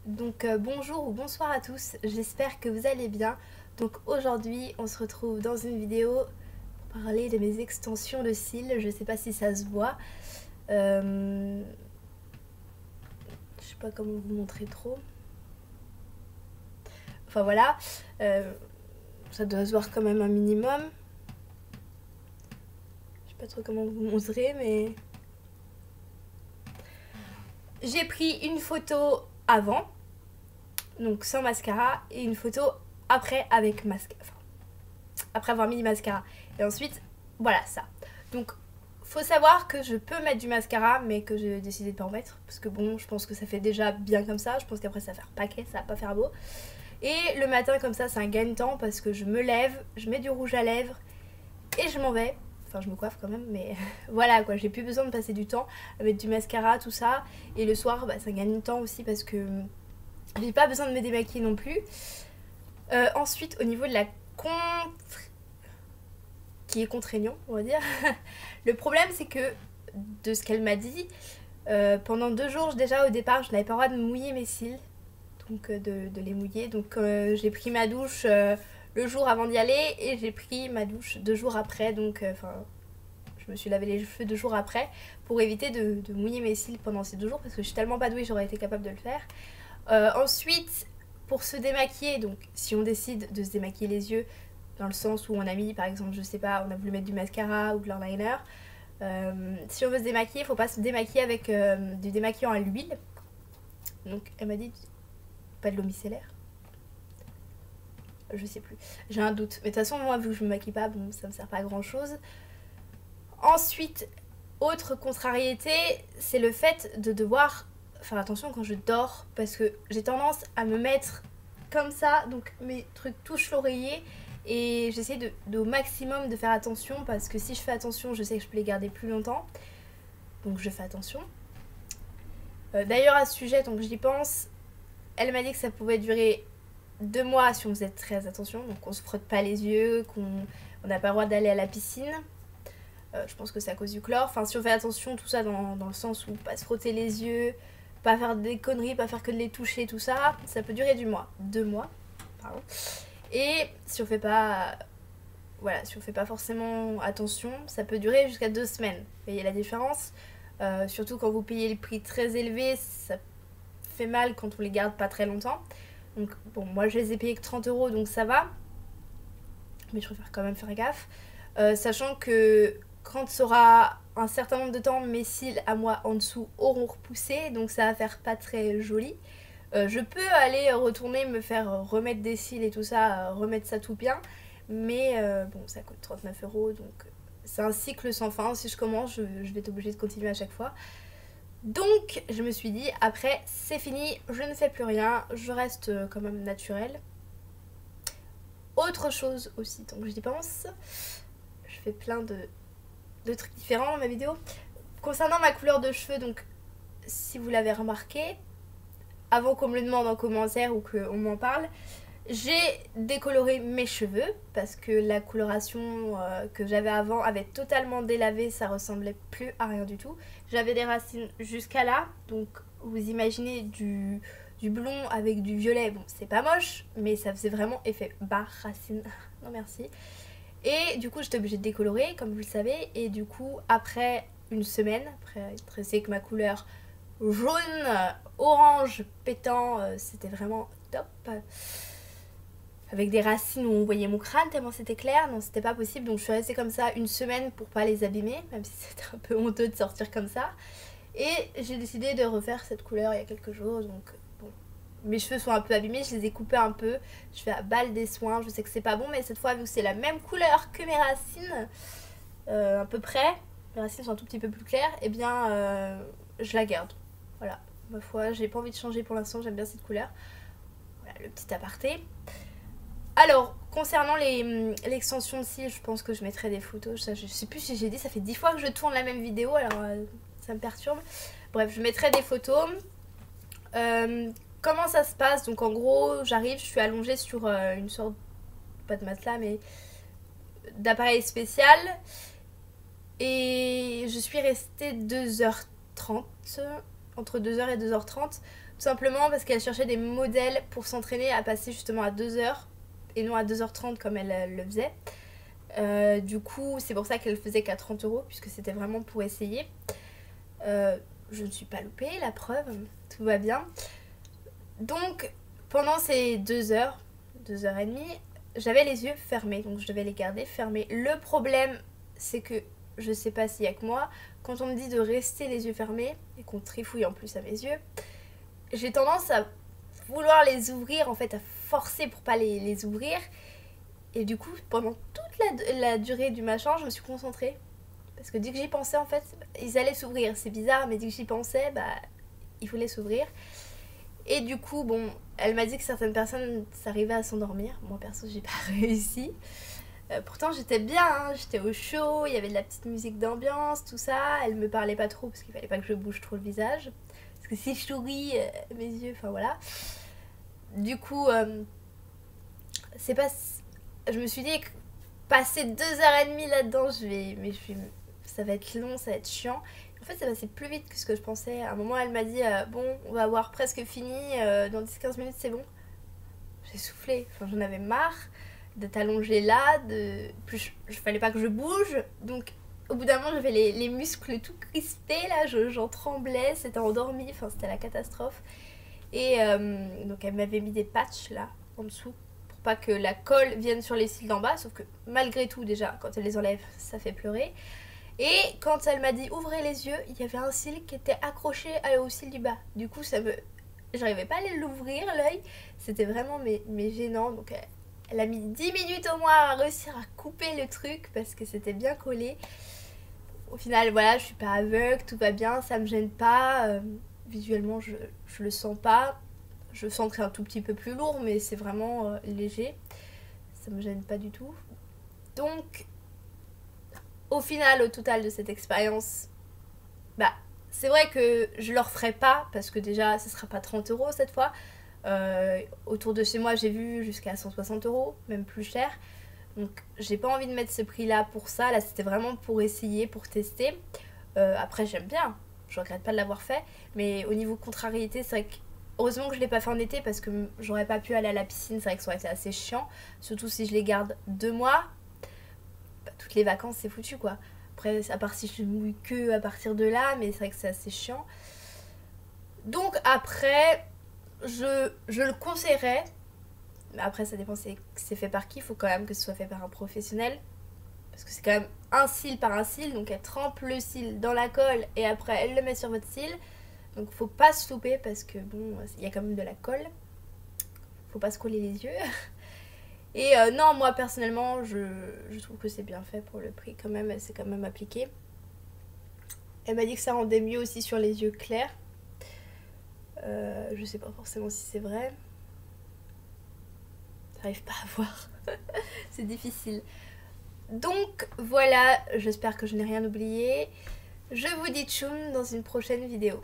Donc bonjour ou bonsoir à tous, j'espère que vous allez bien. Donc aujourd'hui on se retrouve dans une vidéo pour parler de mes extensions de cils. Je sais pas si ça se voit. Je sais pas comment vous montrer trop. Enfin voilà, ça doit se voir quand même un minimum. Je sais pas trop comment vous montrer mais... J'ai pris une photo avant, donc sans mascara, et une photo après avec mascara. Enfin, après avoir mis du mascara. Et ensuite, voilà ça. Donc, faut savoir que je peux mettre du mascara, mais que j'ai décidé de pas en mettre. Parce que bon, je pense que ça fait déjà bien comme ça. Je pense qu'après, ça va faire paquet, ça va pas faire beau. Et le matin, comme ça, c'est un gain de temps parce que je me lève, je mets du rouge à lèvres et je m'en vais. Enfin, je me coiffe quand même, mais voilà quoi. J'ai plus besoin de passer du temps à mettre du mascara, tout ça. Et le soir, bah, c'est un gain de temps aussi parce que j'ai pas besoin de me démaquiller non plus. Ensuite, au niveau de la qui est contraignant, on va dire. Le problème, c'est que, de ce qu'elle m'a dit, pendant 2 jours, déjà au départ, je n'avais pas le droit de mouiller mes cils, donc de les mouiller. Donc j'ai pris ma douche le jour avant d'y aller et j'ai pris ma douche 2 jours après, donc je me suis lavé les cheveux 2 jours après pour éviter de mouiller mes cils pendant ces 2 jours parce que je suis tellement pas douée, j'aurais été capable de le faire. Ensuite, pour se démaquiller, donc si on décide de se démaquiller les yeux, dans le sens où on a mis, par exemple, je sais pas, on a voulu mettre du mascara ou de l'eyeliner. Si on veut se démaquiller, il faut pas se démaquiller avec du démaquillant à l'huile. Donc elle m'a dit pas de l'eau micellaire. Je sais plus, j'ai un doute. Mais de toute façon, moi, vu que je me maquille pas, bon, ça me sert pas à grand chose. Ensuite, autre contrariété, c'est le fait de devoir faire attention quand je dors parce que j'ai tendance à me mettre comme ça, donc mes trucs touchent l'oreiller. Et j'essaie au maximum de faire attention parce que si je fais attention, je sais que je peux les garder plus longtemps. Donc je fais attention. D'ailleurs à ce sujet, donc j'y pense, elle m'a dit que ça pouvait durer 2 mois si on faisait très attention. Donc on se frotte pas les yeux, qu'on n'a pas le droit d'aller à la piscine. Je pense que c'est à cause du chlore. Enfin si on fait attention, tout ça dans le sens où pas se frotter les yeux, pas faire des conneries, pas faire que de les toucher, tout ça, ça peut durer 2 mois. Pardon. Et si on fait pas... Voilà, si on fait pas forcément attention, ça peut durer jusqu'à 2 semaines. Vous voyez la différence. Surtout quand vous payez le prix très élevé, ça fait mal quand on les garde pas très longtemps. Donc bon, moi je les ai payés que 30 € donc ça va. Mais je préfère quand même faire gaffe. Sachant que quand ça aura un certain nombre de temps, mes cils à moi en dessous auront repoussé. Donc ça va faire pas très joli. Je peux aller retourner me faire remettre des cils et tout ça, remettre ça tout bien. Mais bon, ça coûte 39 € donc c'est un cycle sans fin. Si je commence, je vais être obligée de continuer à chaque fois. Donc je me suis dit, après c'est fini, je ne fais plus rien, je reste quand même naturelle. Autre chose aussi, tant que j'y pense, je fais plein de trucs différents dans ma vidéo. Concernant ma couleur de cheveux, donc si vous l'avez remarqué, avant qu'on me le demande en commentaire ou qu'on m'en parle, j'ai décoloré mes cheveux parce que la coloration que j'avais avant avait totalement délavé, ça ressemblait plus à rien du tout. J'avais des racines jusqu'à là, donc vous imaginez du blond avec du violet, bon c'est pas moche, mais ça faisait vraiment effet bas racine, non merci. Et du coup j'étais obligée de décolorer comme vous le savez, et du coup après une semaine, après être tressée avec ma couleur jaune, orange, pétant, c'était vraiment top. Avec des racines où on voyait mon crâne tellement c'était clair, non c'était pas possible, donc je suis restée comme ça une semaine pour pas les abîmer, même si c'était un peu honteux de sortir comme ça. Et j'ai décidé de refaire cette couleur il y a quelques jours, donc bon, mes cheveux sont un peu abîmés, je les ai coupés un peu, je fais à balle des soins, je sais que c'est pas bon, mais cette fois vu que c'est la même couleur que mes racines, à peu près, mes racines sont un tout petit peu plus claires, et bien je la garde, voilà, ma foi, j'ai pas envie de changer pour l'instant, j'aime bien cette couleur. Voilà le petit aparté. Alors, concernant l'extension de cils, je pense que je mettrai des photos. Ça, je sais plus si j'ai dit, ça fait 10 fois que je tourne la même vidéo, alors ça me perturbe. Bref, je mettrai des photos. Comment ça se passe? Donc en gros, j'arrive, je suis allongée sur une sorte, pas de matelas, mais d'appareil spécial. Et je suis restée 2h30. entre 2h et 2h30. Tout simplement parce qu'elle cherchait des modèles pour s'entraîner à passer justement à 2h et non à 2h30 comme elle le faisait. Du coup, c'est pour ça qu'elle faisait qu'à 30 € puisque c'était vraiment pour essayer. Je ne suis pas loupée, la preuve, tout va bien. Donc, pendant ces 2h, 2h30, j'avais les yeux fermés, donc je devais les garder fermés. Le problème, c'est que, je sais pas s'il y a que moi, quand on me dit de rester les yeux fermés, et qu'on trifouille en plus à mes yeux, j'ai tendance à vouloir les ouvrir, en fait, à forcer pour pas les ouvrir. Et du coup, pendant toute la durée du machin, je me suis concentrée. Parce que dès que j'y pensais, en fait, ils allaient s'ouvrir. C'est bizarre, mais dès que j'y pensais, bah, ils voulaient s'ouvrir. Et du coup, bon, elle m'a dit que certaines personnes s'arrivaient à s'endormir. Moi, perso, j'ai pas réussi. Pourtant, j'étais bien, hein, j'étais au chaud, il y avait de la petite musique d'ambiance, tout ça. Elle me parlait pas trop parce qu'il fallait pas que je bouge trop le visage. Parce que si je souris, mes yeux, enfin voilà. Du coup, c'est pas... Je me suis dit que passer 2h30 là-dedans, ça va être long, ça va être chiant. En fait, ça passait plus vite que ce que je pensais. À un moment, elle m'a dit bon, on va avoir presque fini, dans 10-15 minutes, c'est bon. J'ai soufflé, enfin, j'en avais marre d'être allongée là, plus fallait pas que je bouge. Donc, au bout d'un moment, j'avais les muscles tout crispés, là, j'en tremblais, c'était endormi, enfin, c'était la catastrophe. Et donc, elle m'avait mis des patchs là, en dessous, pas que la colle vienne sur les cils d'en bas, sauf que malgré tout déjà quand elle les enlève ça fait pleurer. Et quand elle m'a dit ouvrez les yeux, il y avait un cil qui était accroché au cil du bas. Du coup j'arrivais pas à l'ouvrir l'œil, c'était vraiment mais gênant. Donc elle a mis 10 minutes au moins à réussir à couper le truc parce que c'était bien collé. Au final voilà, je suis pas aveugle, tout va bien, ça me gêne pas, visuellement je le sens pas. Je sens que c'est un tout petit peu plus lourd, mais c'est vraiment léger. Ça me gêne pas du tout. Donc, au final, au total de cette expérience, bah, c'est vrai que je le referai pas, parce que déjà, ce sera pas 30 € cette fois. Autour de chez moi, j'ai vu jusqu'à 160 €, même plus cher. Donc, j'ai pas envie de mettre ce prix-là pour ça. Là, c'était vraiment pour essayer, pour tester. Après, j'aime bien. Je regrette pas de l'avoir fait. Mais au niveau contrariété, c'est vrai que heureusement que je l'ai pas fait en été parce que j'aurais pas pu aller à la piscine, c'est vrai que ça aurait été assez chiant. Surtout si je les garde 2 mois, bah, toutes les vacances c'est foutu quoi. Après, à part si je mouille que à partir de là, mais c'est vrai que c'est assez chiant. Donc après, je le conseillerais. Mais après ça dépend c'est fait par qui, il faut quand même que ce soit fait par un professionnel. Parce que c'est quand même un cil par un cil, donc elle trempe le cil dans la colle et après elle le met sur votre cil. Donc faut pas se louper parce que bon, il y a quand même de la colle. Faut pas se coller les yeux. Et non, moi personnellement, je trouve que c'est bien fait pour le prix quand même, c'est quand même appliqué. Elle m'a dit que ça rendait mieux aussi sur les yeux clairs. Je sais pas forcément si c'est vrai. J'arrive pas à voir. C'est difficile. Donc voilà, j'espère que je n'ai rien oublié. Je vous dis tchoum dans une prochaine vidéo.